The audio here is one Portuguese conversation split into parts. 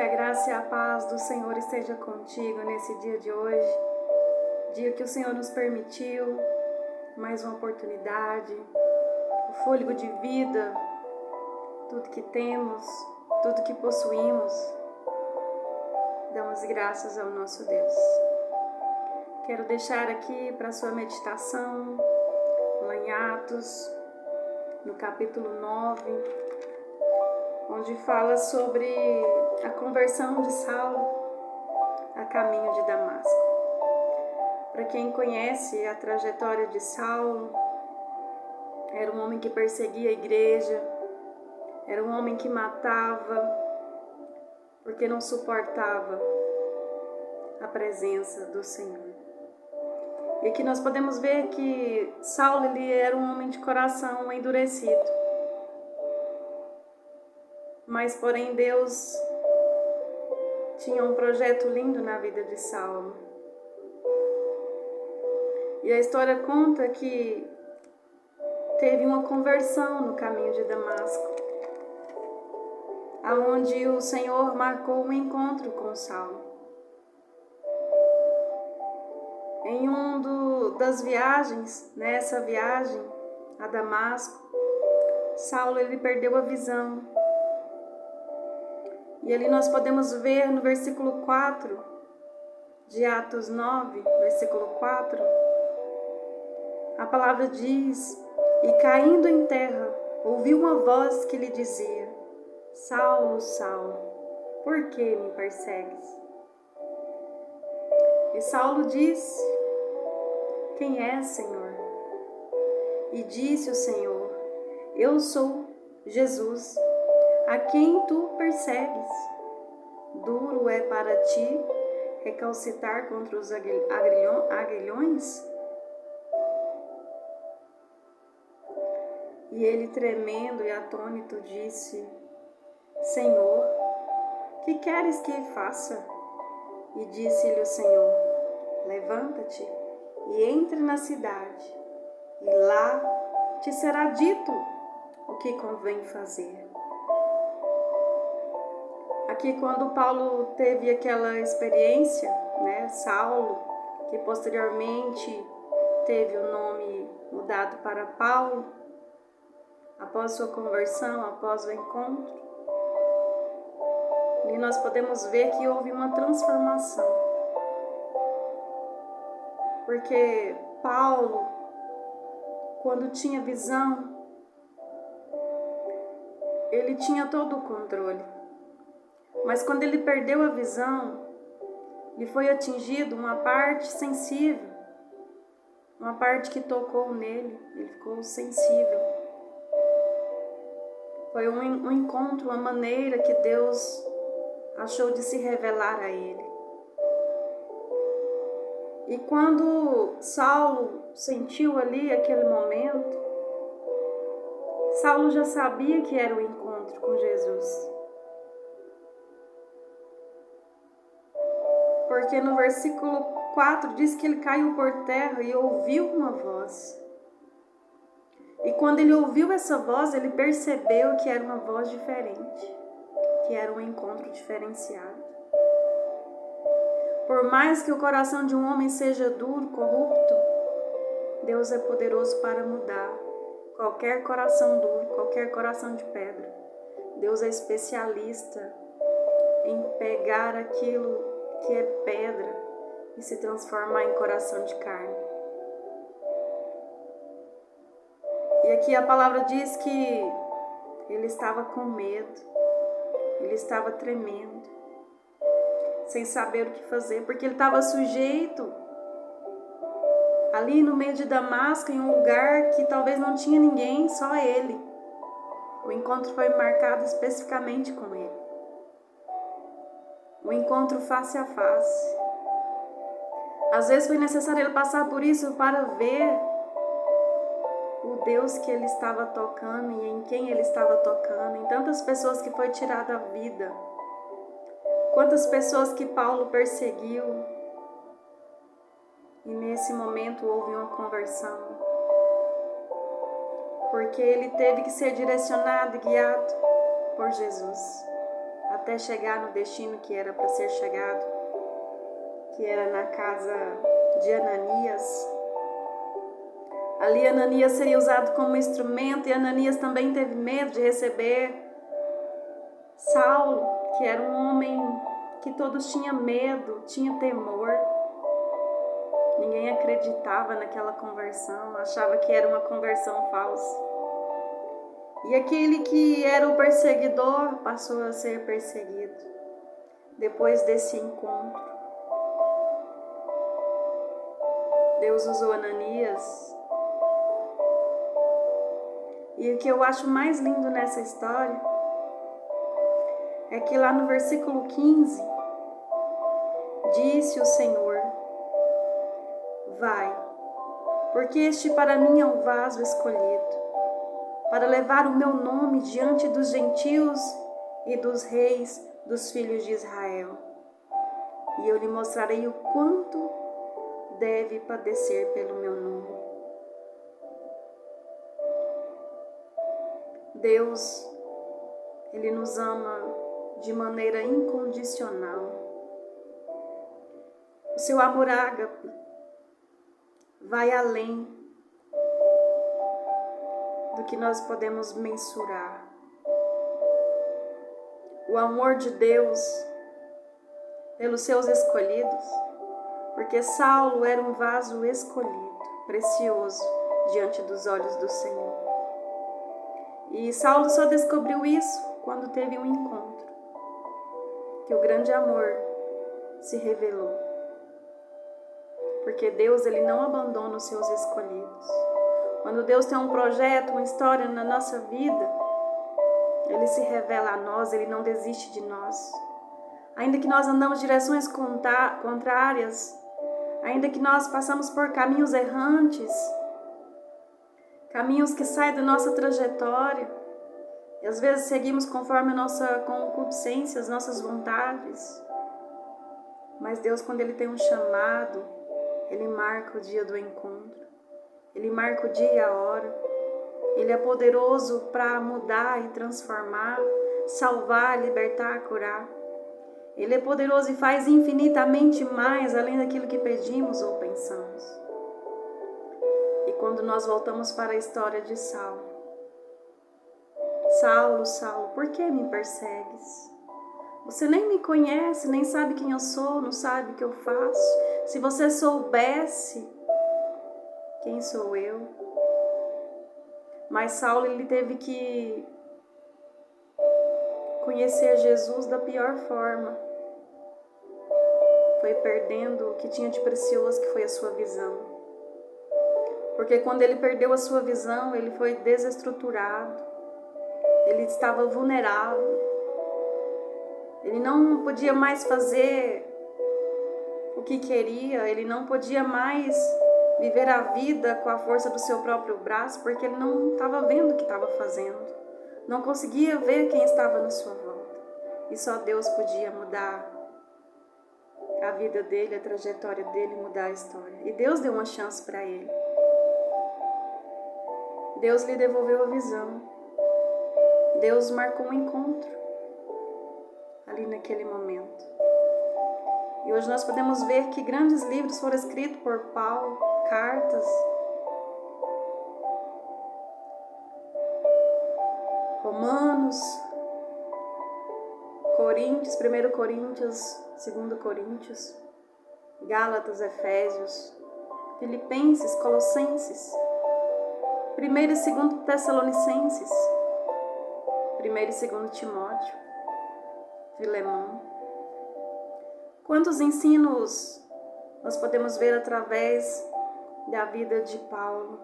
Que a graça e a paz do Senhor esteja contigo nesse dia de hoje, dia que o Senhor nos permitiu, mais uma oportunidade, o fôlego de vida, tudo que temos, tudo que possuímos, damos graças ao nosso Deus. Quero deixar aqui para sua meditação, lá em Atos, no capítulo 9, onde fala sobre a conversão de Saulo a caminho de Damasco. Para quem conhece a trajetória de Saulo, era um homem que perseguia a igreja, era um homem que matava, porque não suportava a presença do Senhor. E aqui nós podemos ver que Saulo ele era um homem de coração endurecido. Mas, porém, Deus tinha um projeto lindo na vida de Saulo. E a história conta que teve uma conversão no caminho de Damasco, aonde o Senhor marcou um encontro com Saulo. Em das viagens, nessa viagem a Damasco, Saulo ele perdeu a visão. E ali nós podemos ver no versículo 4 de Atos 9, versículo 4, a palavra diz: "E caindo em terra, ouviu uma voz que lhe dizia: Saulo, Saulo, por que me persegues?" E Saulo disse: "Quem és, Senhor?" E disse o Senhor: "Eu sou Jesus, a quem tu persegues. Duro é para ti recalcitrar contra os aguilhões?" E ele, tremendo e atônito, disse: "Senhor, que queres que faça?" E disse-lhe o Senhor: "Levanta-te e entre na cidade, e lá te será dito o que convém fazer." Aqui, quando Paulo teve aquela experiência, Saulo, que posteriormente teve o nome mudado para Paulo, após sua conversão, após o encontro, e nós podemos ver que houve uma transformação. Porque Paulo, quando tinha visão, ele tinha todo o controle. Mas quando ele perdeu a visão, lhe foi atingido uma parte sensível, uma parte que tocou nele, ele ficou sensível. Foi um encontro, uma maneira que Deus achou de se revelar a ele. E quando Saulo sentiu ali aquele momento, Saulo já sabia que era o encontro com Jesus. Porque no versículo 4 diz que ele caiu por terra e ouviu uma voz. E quando ele ouviu essa voz, ele percebeu que era uma voz diferente, que era um encontro diferenciado. Por mais que o coração de um homem seja duro, corrupto, Deus é poderoso para mudar qualquer coração duro, qualquer coração de pedra. Deus é especialista em pegar aquilo que é pedra e se transformar em coração de carne. E aqui a palavra diz que ele estava com medo, ele estava tremendo, sem saber o que fazer, porque ele estava sujeito ali no meio de Damasco, em um lugar que talvez não tinha ninguém, só ele. O encontro foi marcado especificamente com ele. O encontro face a face. Às vezes foi necessário ele passar por isso para ver o Deus que ele estava tocando e em quem ele estava tocando, em tantas pessoas que foi tirada a vida, quantas pessoas que Paulo perseguiu, e nesse momento houve uma conversão, porque ele teve que ser direcionado e guiado por Jesus, até chegar no destino que era para ser chegado, que era na casa de Ananias. Ali Ananias seria usado como instrumento, e Ananias também teve medo de receber Saulo, que era um homem que todos tinham medo, tinha temor. Ninguém acreditava naquela conversão, achava que era uma conversão falsa. E aquele que era o perseguidor passou a ser perseguido depois desse encontro. Deus usou Ananias. E o que eu acho mais lindo nessa história é que lá no versículo 15, disse o Senhor: vai, porque este para mim é um vaso escolhido, para levar o meu nome diante dos gentios e dos reis dos filhos de Israel. E eu lhe mostrarei o quanto deve padecer pelo meu nome. Deus, Ele nos ama de maneira incondicional. O seu amor ágape vai além do que nós podemos mensurar. O amor de Deus pelos seus escolhidos, porque Saulo era um vaso escolhido, precioso diante dos olhos do Senhor. E Saulo só descobriu isso quando teve um encontro, que o grande amor se revelou. Porque Deus, Ele não abandona os seus escolhidos. Quando Deus tem um projeto, uma história na nossa vida, Ele se revela a nós, Ele não desiste de nós. Ainda que nós andamos em direções contrárias, ainda que nós passamos por caminhos errantes, caminhos que saem da nossa trajetória, e às vezes seguimos conforme a nossa concupiscência, as nossas vontades. Mas Deus, quando Ele tem um chamado, Ele marca o dia do encontro, Ele marca o dia e a hora. Ele é poderoso para mudar e transformar, salvar, libertar, curar. Ele é poderoso e faz infinitamente mais além daquilo que pedimos ou pensamos. E quando nós voltamos para a história de Saulo: Saulo, Saulo, por que me persegues? Você nem me conhece, nem sabe quem eu sou, não sabe o que eu faço. Se você soubesse quem sou eu. Mas Saulo, ele teve que conhecer Jesus da pior forma. Foi perdendo o que tinha de precioso, que foi a sua visão. Porque quando ele perdeu a sua visão, ele foi desestruturado. Ele estava vulnerável. Ele não podia mais fazer o que queria. Ele não podia mais viver a vida com a força do seu próprio braço, porque ele não estava vendo o que estava fazendo. Não conseguia ver quem estava na sua volta. E só Deus podia mudar a vida dele, a trajetória dele, mudar a história. E Deus deu uma chance para ele. Deus lhe devolveu a visão. Deus marcou um encontro ali naquele momento. E hoje nós podemos ver que grandes livros foram escritos por Paulo, cartas, Romanos, Coríntios, 1 Coríntios, 2 Coríntios, Gálatas, Efésios, Filipenses, Colossenses, 1 e 2 Tessalonicenses, 1 e 2 Timóteo, Filemão. Quantos ensinos nós podemos ver através da vida de Paulo,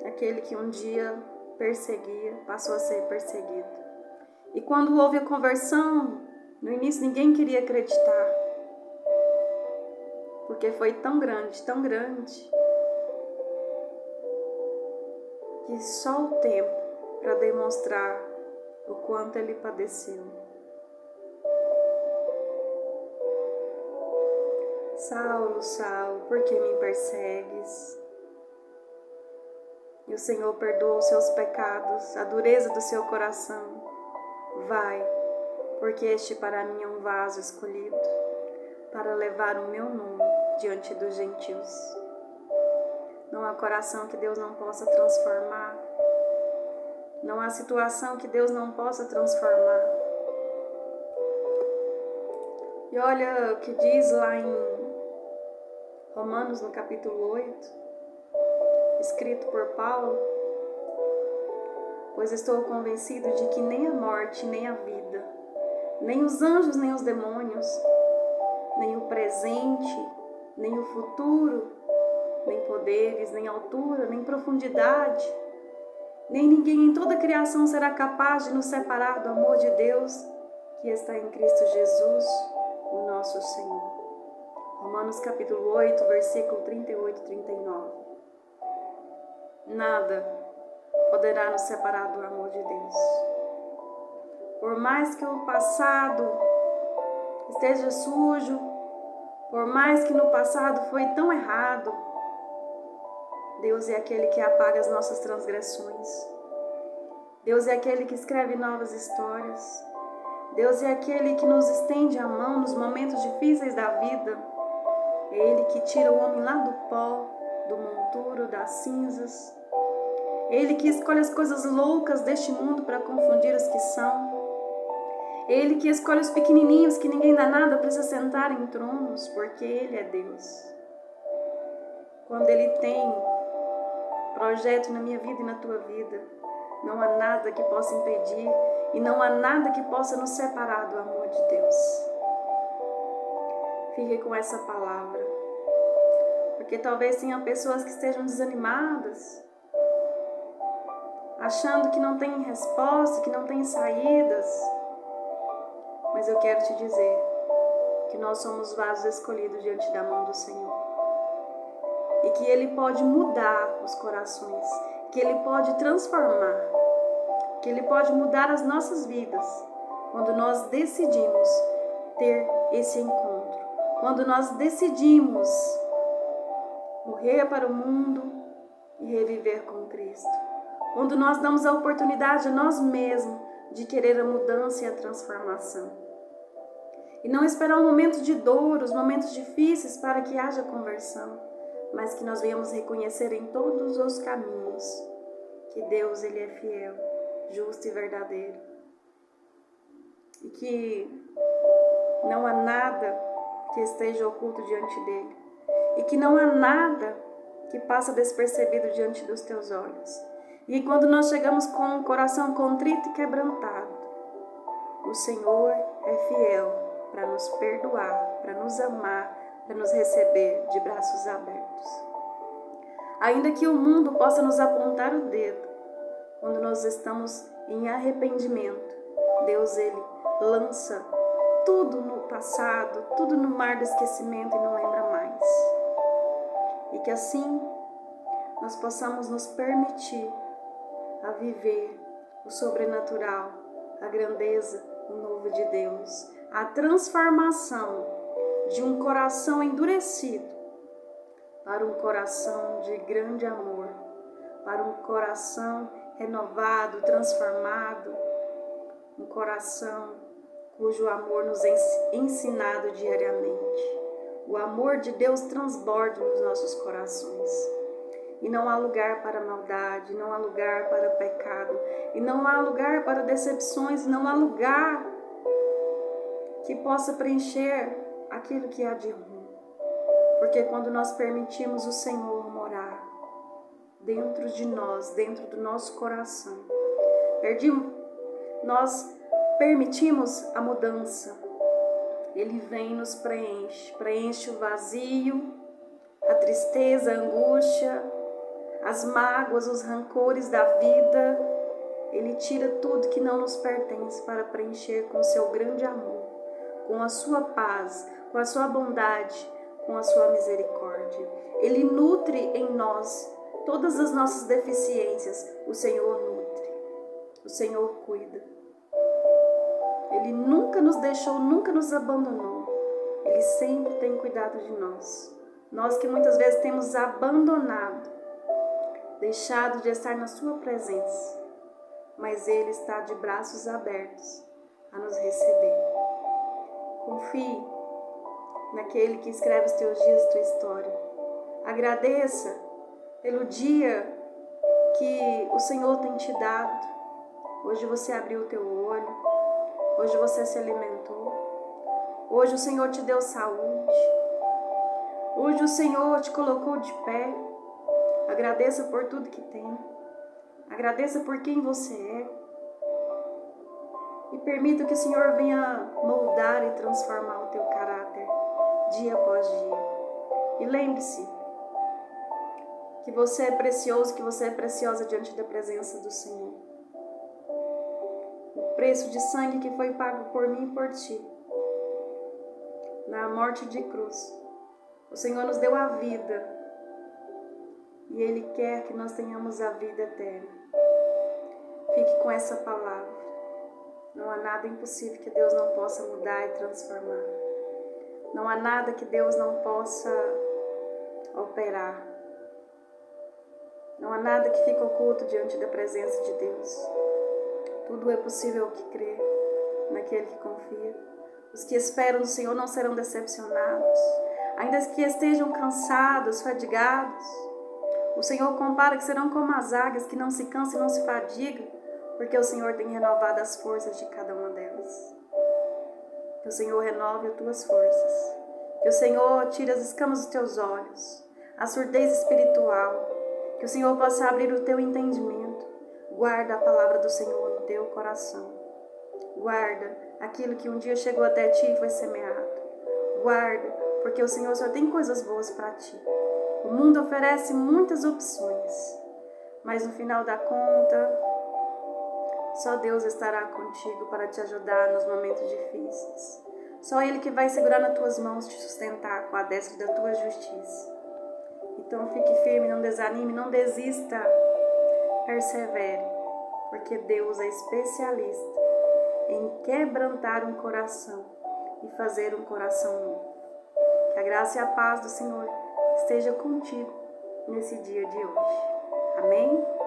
aquele que um dia perseguia, passou a ser perseguido. E quando houve a conversão, no início ninguém queria acreditar, porque foi tão grande, que só o tempo para demonstrar o quanto ele padeceu. Saulo, Saulo, por que me persegues? E o Senhor perdoou os seus pecados, a dureza do seu coração. Vai, porque este para mim é um vaso escolhido, para levar o meu nome diante dos gentios. Não há coração que Deus não possa transformar. Não há situação que Deus não possa transformar. E olha o que diz lá em Romanos, no capítulo 8, escrito por Paulo: pois estou convencido de que nem a morte, nem a vida, nem os anjos, nem os demônios, nem o presente, nem o futuro, nem poderes, nem altura, nem profundidade, nem ninguém em toda a criação será capaz de nos separar do amor de Deus que está em Cristo Jesus, o nosso Senhor. Romanos capítulo 8, versículo 38 e 39. Nada poderá nos separar do amor de Deus. Por mais que o passado esteja sujo, por mais que no passado foi tão errado, Deus é aquele que apaga as nossas transgressões. Deus é aquele que escreve novas histórias. Deus é aquele que nos estende a mão nos momentos difíceis da vida. É Ele que tira o homem lá do pó, do monturo, das cinzas. É Ele que escolhe as coisas loucas deste mundo para confundir as que são. É Ele que escolhe os pequenininhos que ninguém dá nada para se sentar em tronos, porque Ele é Deus. Quando Ele tem projeto na minha vida e na tua vida, não há nada que possa impedir e não há nada que possa nos separar do amor de Deus. Fique com essa palavra, porque talvez tenha pessoas que estejam desanimadas, achando que não tem resposta, que não tem saídas, mas eu quero te dizer que nós somos vasos escolhidos diante da mão do Senhor e que Ele pode mudar os corações, que Ele pode transformar, que Ele pode mudar as nossas vidas quando nós decidimos ter esse encontro, quando nós decidimos morrer para o mundo e reviver com Cristo, quando nós damos a oportunidade a nós mesmos de querer a mudança e a transformação. E não esperar um momento de dor, os momentos difíceis para que haja conversão, mas que nós venhamos reconhecer em todos os caminhos que Deus, Ele é fiel, justo e verdadeiro. E que não há nada que esteja oculto diante dEle. E que não há nada que passa despercebido diante dos teus olhos. E quando nós chegamos com o coração contrito e quebrantado, o Senhor é fiel para nos perdoar, para nos amar, para nos receber de braços abertos. Ainda que o mundo possa nos apontar o dedo, quando nós estamos em arrependimento, Deus, Ele lança tudo no passado, tudo no mar do esquecimento e não lembra mais. E que assim nós possamos nos permitir a viver o sobrenatural, a grandeza, o novo de Deus, a transformação de um coração endurecido para um coração de grande amor, para um coração renovado, transformado, um coração cujo amor nos é ensinado diariamente. O amor de Deus transborda nos nossos corações. E não há lugar para maldade, não há lugar para pecado, e não há lugar para decepções, não há lugar que possa preencher aquilo que há de ruim. Porque quando nós permitimos o Senhor morar dentro de nós, dentro do nosso coração, nós permitimos a mudança. Ele vem e nos preenche o vazio, a tristeza, a angústia, as mágoas, os rancores da vida. Ele tira tudo que não nos pertence para preencher com o seu grande amor, com a sua paz, com a sua bondade, com a sua misericórdia. Ele nutre em nós todas as nossas deficiências. O Senhor nutre, o Senhor cuida. Ele nunca nos deixou, nunca nos abandonou. Ele sempre tem cuidado de nós. Nós que muitas vezes temos abandonado, deixado de estar na sua presença, mas Ele está de braços abertos a nos receber. Confie naquele que escreve os teus dias, tua história. Agradeça pelo dia que o Senhor tem te dado. Hoje você abriu o teu olho, hoje você se alimentou, hoje o Senhor te deu saúde, hoje o Senhor te colocou de pé. Agradeça por tudo que tem, agradeça por quem você é e permita que o Senhor venha moldar e transformar o teu caráter dia após dia. E lembre-se que você é precioso, que você é preciosa diante da presença do Senhor. O preço de sangue que foi pago por mim e por ti, na morte de cruz, o Senhor nos deu a vida e Ele quer que nós tenhamos a vida eterna. Fique com essa palavra. Não há nada impossível que Deus não possa mudar e transformar. Não há nada que Deus não possa operar. Não há nada que fique oculto diante da presença de Deus. Tudo é possível ao que crê, naquele que confia. Os que esperam no Senhor não serão decepcionados. Ainda que estejam cansados, fadigados, o Senhor compara que serão como as águias que não se cansam e não se fadigam, porque o Senhor tem renovado as forças de cada uma delas. Que o Senhor renove as tuas forças. Que o Senhor tire as escamas dos teus olhos, a surdez espiritual. Que o Senhor possa abrir o teu entendimento. Guarda a palavra do Senhor no teu coração. Guarda aquilo que um dia chegou até ti e foi semeado. Guarda, porque o Senhor só tem coisas boas para ti. O mundo oferece muitas opções, mas no final da conta, só Deus estará contigo para te ajudar nos momentos difíceis. Só Ele que vai segurar nas tuas mãos, te sustentar com a destra da tua justiça. Então fique firme, não desanime, não desista. Persevere, porque Deus é especialista em quebrantar um coração e fazer um coração novo. Que a graça e a paz do Senhor esteja contigo nesse dia de hoje. Amém?